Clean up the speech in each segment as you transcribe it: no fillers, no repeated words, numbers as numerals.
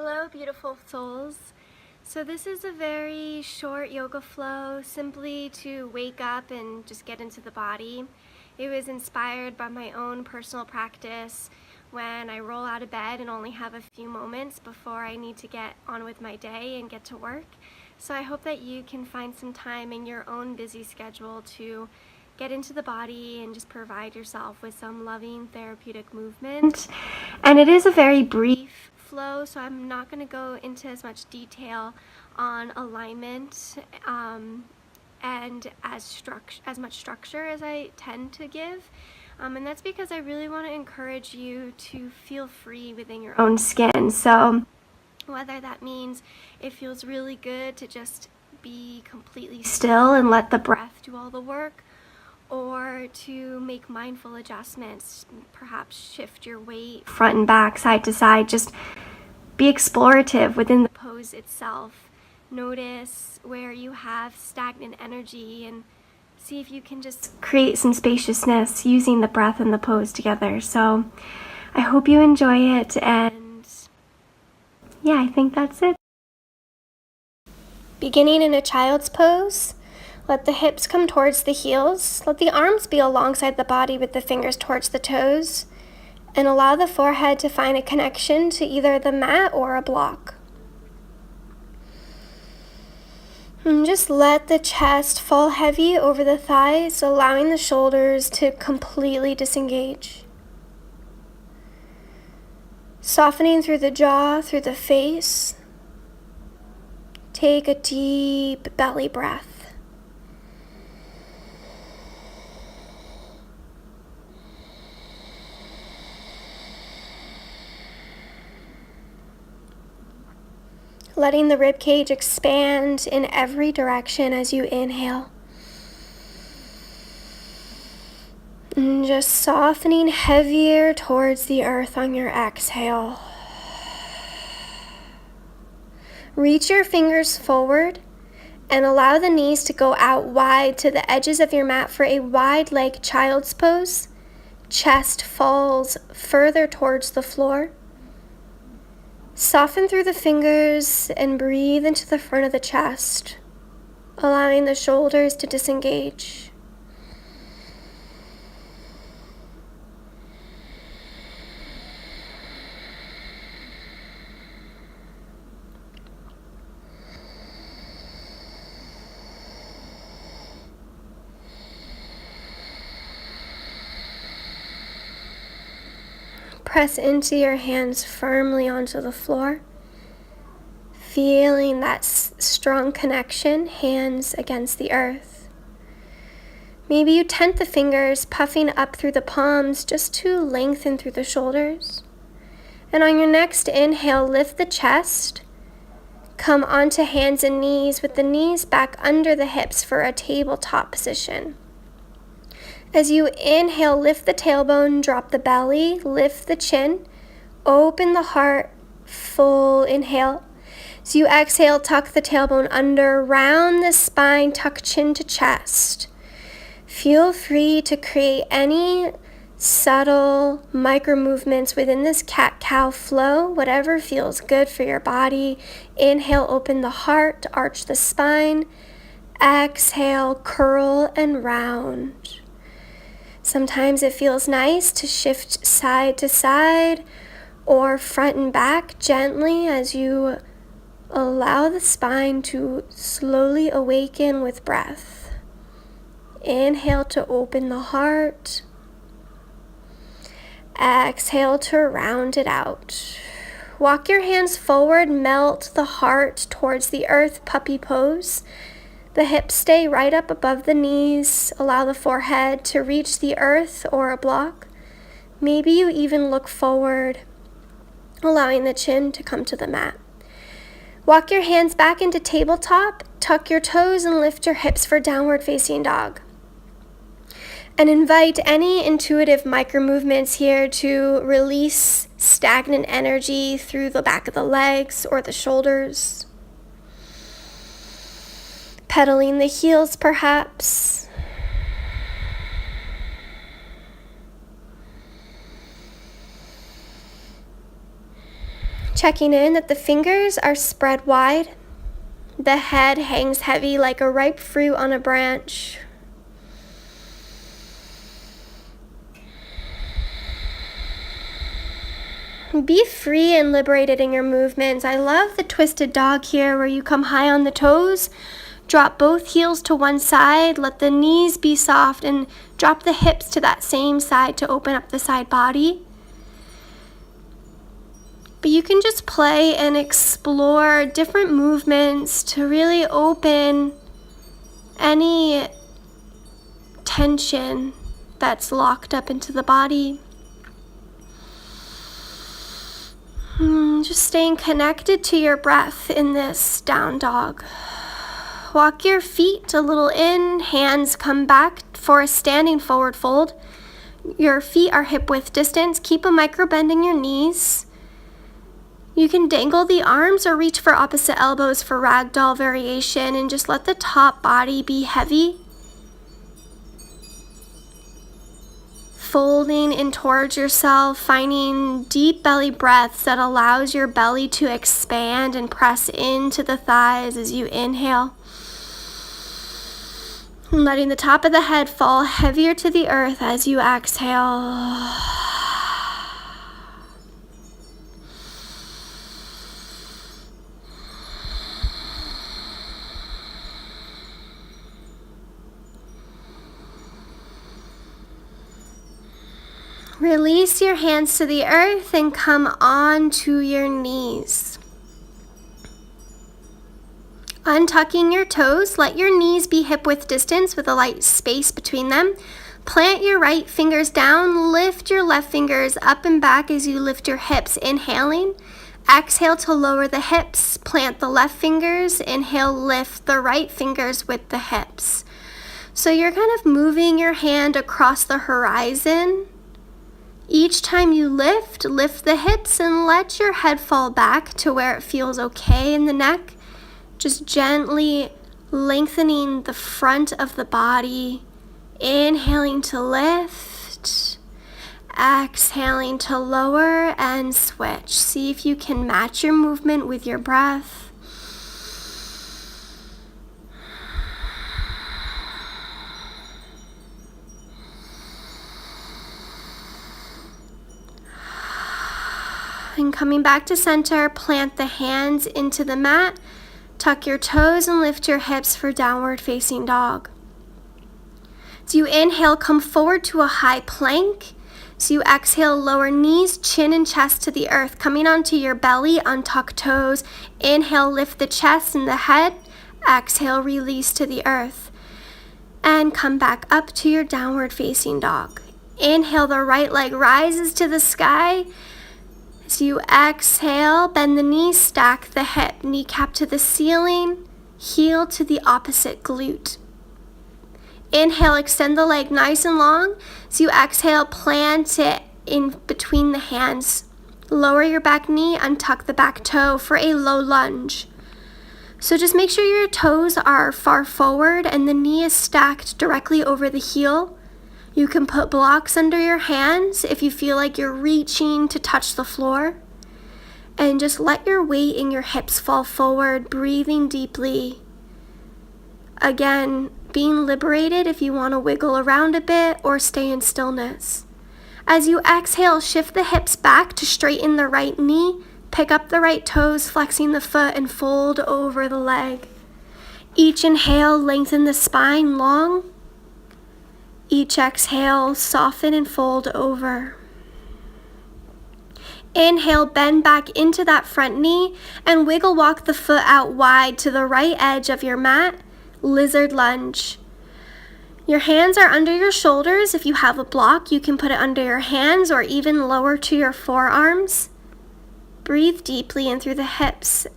Hello, beautiful souls. So this is a very short yoga flow, simply to wake up and just get into the body. It was inspired by my own personal practice when I roll out of bed and only have a few moments before I need to get on with my day and get to work. So I hope that you can find some time in your own busy schedule to get into the body and just provide yourself with some loving therapeutic movement. And it is a very brief flow, so I'm not going to go into as much detail on alignment and as much structure as I tend to give. And that's because I really want to encourage you to feel free within your own skin. So whether that means it feels really good to just be completely still and let the breath do all the work, or to make mindful adjustments, perhaps shift your weight front and back, side to side, just be explorative within the pose itself. Notice where you have stagnant energy and see if you can just create some spaciousness using the breath and the pose together. So I hope you enjoy it, and yeah, I think that's it. Beginning in a child's pose. Let the hips come towards the heels. Let the arms be alongside the body with the fingers towards the toes. And allow the forehead to find a connection to either the mat or a block. And just let the chest fall heavy over the thighs, allowing the shoulders to completely disengage. Softening through the jaw, through the face. Take a deep belly breath. Letting the rib cage expand in every direction as you inhale. And just softening heavier towards the earth on your exhale. Reach your fingers forward and allow the knees to go out wide to the edges of your mat for a wide leg child's pose. Chest falls further towards the floor. Soften through the fingers and breathe into the front of the chest, allowing the shoulders to disengage. Press into your hands firmly onto the floor, feeling that strong connection, hands against the earth. Maybe you tent the fingers, puffing up through the palms just to lengthen through the shoulders. And on your next inhale, lift the chest, come onto hands and knees with the knees back under the hips for a tabletop position. As you inhale, lift the tailbone, drop the belly, lift the chin, open the heart, full inhale. As you exhale, tuck the tailbone under, round the spine, tuck chin to chest. Feel free to create any subtle micro movements within this cat-cow flow, whatever feels good for your body. Inhale, open the heart, arch the spine. Exhale, curl and round. Sometimes it feels nice to shift side to side or front and back gently as you allow the spine to slowly awaken with breath. Inhale to open the heart. Exhale to round it out. Walk your hands forward, melt the heart towards the earth, puppy pose. The hips stay right up above the knees. Allow the forehead to reach the earth or a block. Maybe you even look forward, allowing the chin to come to the mat. Walk your hands back into tabletop. Tuck your toes and lift your hips for downward facing dog. And invite any intuitive micro movements here to release stagnant energy through the back of the legs or the shoulders. Pedaling the heels, perhaps. Checking in that the fingers are spread wide. The head hangs heavy like a ripe fruit on a branch. Be free and liberated in your movements. I love the twisted dog here where you come high on the toes, drop both heels to one side, let the knees be soft, and drop the hips to that same side to open up the side body. But you can just play and explore different movements to really open any tension that's locked up into the body. Just staying connected to your breath in this down dog. Walk your feet a little in, hands come back for a standing forward fold. Your feet are hip width distance. Keep a micro bend in your knees. You can dangle the arms or reach for opposite elbows for ragdoll variation and just let the top body be heavy. Folding in towards yourself, finding deep belly breaths that allows your belly to expand and press into the thighs as you inhale. And letting the top of the head fall heavier to the earth as you exhale. Release your hands to the earth and come on to your knees. Untucking your toes, let your knees be hip width distance with a light space between them. Plant your right fingers down, lift your left fingers up and back as you lift your hips, inhaling. Exhale to lower the hips, plant the left fingers, inhale, lift the right fingers with the hips. So you're kind of moving your hand across the horizon. Each time you lift the hips and let your head fall back to where it feels okay in the neck. Just gently lengthening the front of the body. Inhaling to lift. Exhaling to lower and switch. See if you can match your movement with your breath. And coming back to center, plant the hands into the mat, tuck your toes and lift your hips for downward facing dog. As you inhale, come forward to a high plank. As you exhale, lower knees, chin and chest to the earth, coming onto your belly, untuck toes. Inhale, lift the chest and the head. Exhale, release to the earth. And come back up to your downward facing dog. Inhale, the right leg rises to the sky. As you exhale, bend the knee, stack the hip, kneecap to the ceiling, heel to the opposite glute. Inhale, extend the leg nice and long. As you exhale, plant it in between the hands. Lower your back knee, untuck the back toe for a low lunge. So just make sure your toes are far forward and the knee is stacked directly over the heel. You can put blocks under your hands if you feel like you're reaching to touch the floor. And just let your weight in your hips fall forward, breathing deeply. Again, being liberated if you want to wiggle around a bit or stay in stillness. As you exhale, shift the hips back to straighten the right knee, pick up the right toes, flexing the foot, and fold over the leg. Each inhale, lengthen the spine long. Each exhale, soften and fold over. Inhale, bend back into that front knee and wiggle walk the foot out wide to the right edge of your mat, lizard lunge. Your hands are under your shoulders. If you have a block, you can put it under your hands or even lower to your forearms. Breathe deeply in through the hips.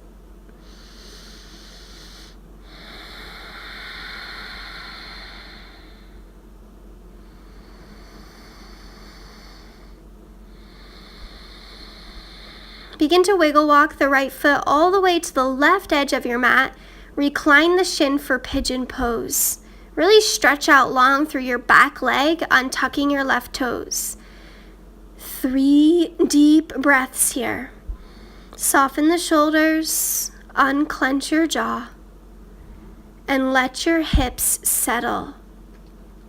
Begin to wiggle walk the right foot all the way to the left edge of your mat. Recline the shin for pigeon pose. Really stretch out long through your back leg, untucking your left toes. 3 deep breaths here. Soften the shoulders, unclench your jaw, and let your hips settle.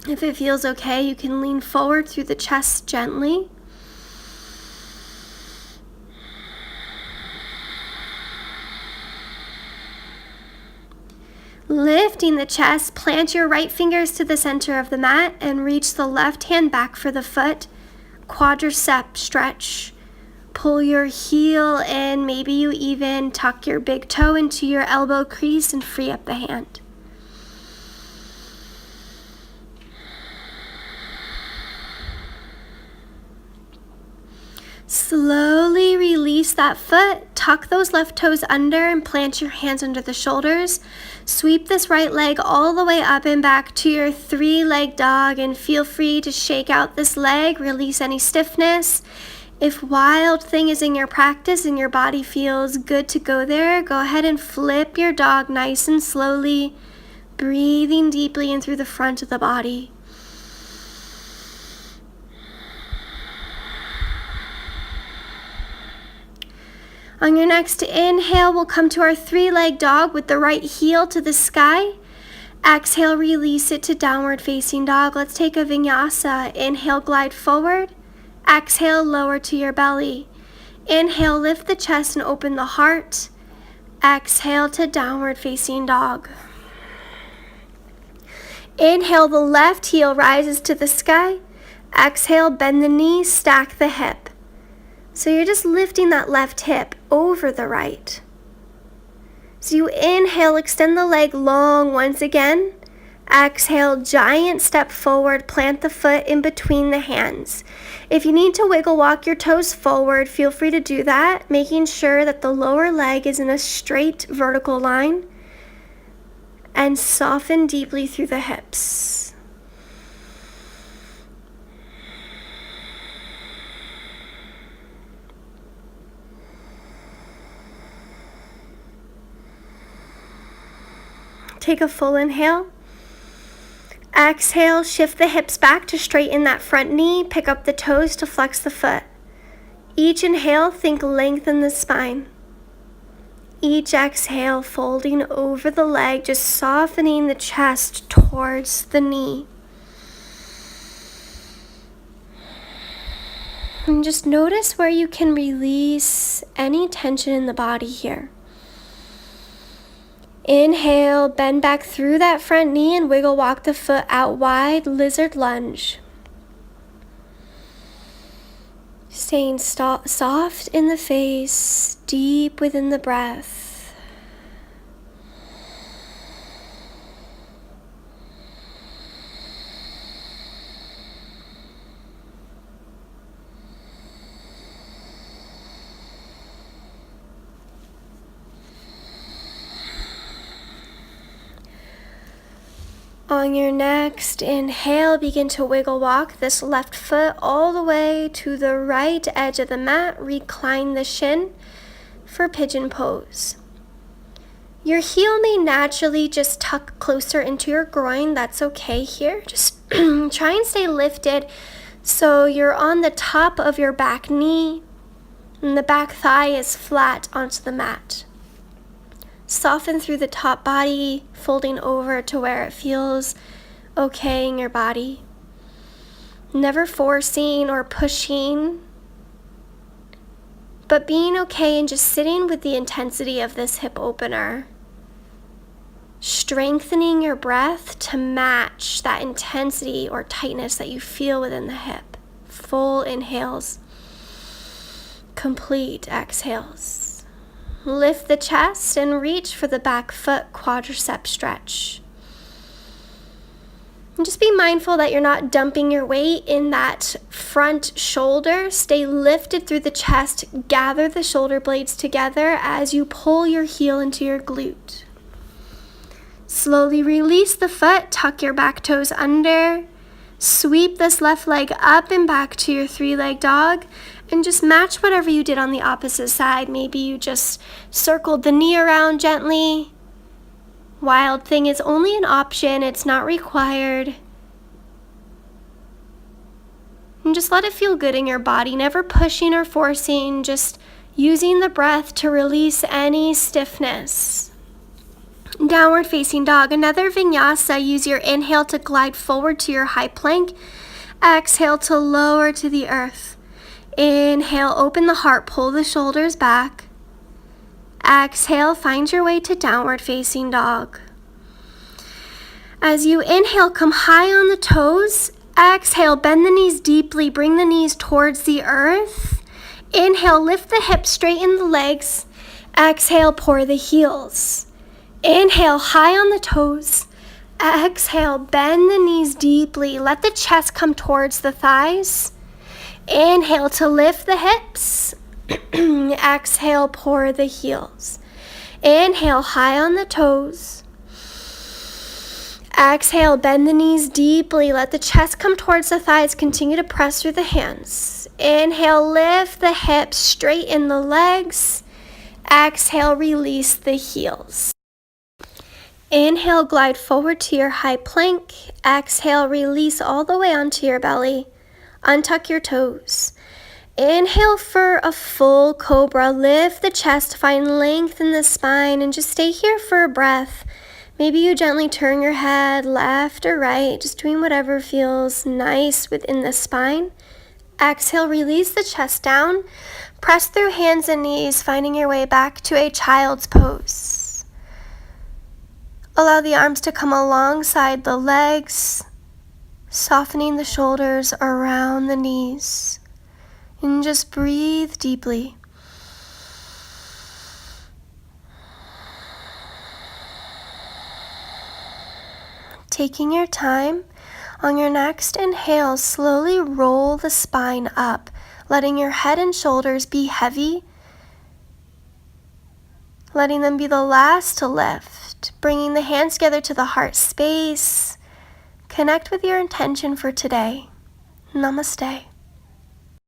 If it feels okay, you can lean forward through the chest gently. Lifting the chest, plant your right fingers to the center of the mat and reach the left hand back for the foot. Quadricep stretch. Pull your heel in. Maybe you even tuck your big toe into your elbow crease and free up the hand. Slowly release that foot, tuck those left toes under and plant your hands under the shoulders. Sweep this right leg all the way up and back to your 3-leg dog and feel free to shake out this leg, release any stiffness. If wild thing is in your practice and your body feels good to go there, go ahead and flip your dog nice and slowly, breathing deeply in through the front of the body. On your next inhale, we'll come to our 3-leg dog with the right heel to the sky. Exhale, release it to downward facing dog. Let's take a vinyasa. Inhale, glide forward. Exhale, lower to your belly. Inhale, lift the chest and open the heart. Exhale to downward facing dog. Inhale, the left heel rises to the sky. Exhale, bend the knee, stack the hip. So you're just lifting that left hip over the right. So you inhale, extend the leg long once again. Exhale, giant step forward, plant the foot in between the hands. If you need to wiggle walk your toes forward, feel free to do that, making sure that the lower leg is in a straight vertical line. And soften deeply through the hips. Take a full inhale. Exhale, shift the hips back to straighten that front knee. Pick up the toes to flex the foot. Each inhale, think lengthen the spine. Each exhale, folding over the leg, just softening the chest towards the knee. And just notice where you can release any tension in the body here. Inhale, bend back through that front knee and wiggle walk the foot out wide, lizard lunge. Staying soft in the face, deep within the breath. On your next inhale, begin to wiggle walk this left foot all the way to the right edge of the mat. Recline the shin for pigeon pose. Your heel may naturally just tuck closer into your groin. That's okay here. Just try and stay lifted so you're on the top of your back knee and the back thigh is flat onto the mat. Soften through the top body, folding over to where it feels okay in your body. Never forcing or pushing, but being okay and just sitting with the intensity of this hip opener. Strengthening your breath to match that intensity or tightness that you feel within the hip. Full inhales, complete exhales. Lift the chest and reach for the back foot quadricep stretch. And just be mindful that you're not dumping your weight in that front shoulder. Stay lifted through the chest. Gather the shoulder blades together as you pull your heel into your glute. Slowly release the foot. Tuck your back toes under. Sweep this left leg up and back to your 3-leg dog. And just match whatever you did on the opposite side. Maybe you just circled the knee around gently. Wild thing is only an option. It's not required. And just let it feel good in your body. Never pushing or forcing. Just using the breath to release any stiffness. Downward facing dog, another vinyasa. Use your inhale to glide forward to your high plank. Exhale to lower to the earth. Inhale, open the heart, pull the shoulders back. Exhale, find your way to downward facing dog. As you inhale, come high on the toes. Exhale, bend the knees deeply, bring the knees towards the earth. Inhale, lift the hips, straighten the legs. Exhale, pour the heels. Inhale, high on the toes. Exhale, bend the knees deeply. Let the chest come towards the thighs. Inhale to lift the hips. Exhale, pour the heels. Inhale, high on the toes. Exhale, bend the knees deeply. Let the chest come towards the thighs. Continue to press through the hands. Inhale, lift the hips, straighten the legs. Exhale, release the heels. Inhale, glide forward to your high plank. Exhale, release all the way onto your belly. Untuck your toes. Inhale for a full cobra. Lift the chest, find length in the spine, and just stay here for a breath. Maybe you gently turn your head left or right, just doing whatever feels nice within the spine. Exhale, release the chest down. Press through hands and knees, finding your way back to a child's pose. Allow the arms to come alongside the legs, softening the shoulders around the knees. And just breathe deeply. Taking your time, on your next inhale, slowly roll the spine up, letting your head and shoulders be heavy, letting them be the last to lift, bringing the hands together to the heart space. Connect with your intention for today. Namaste.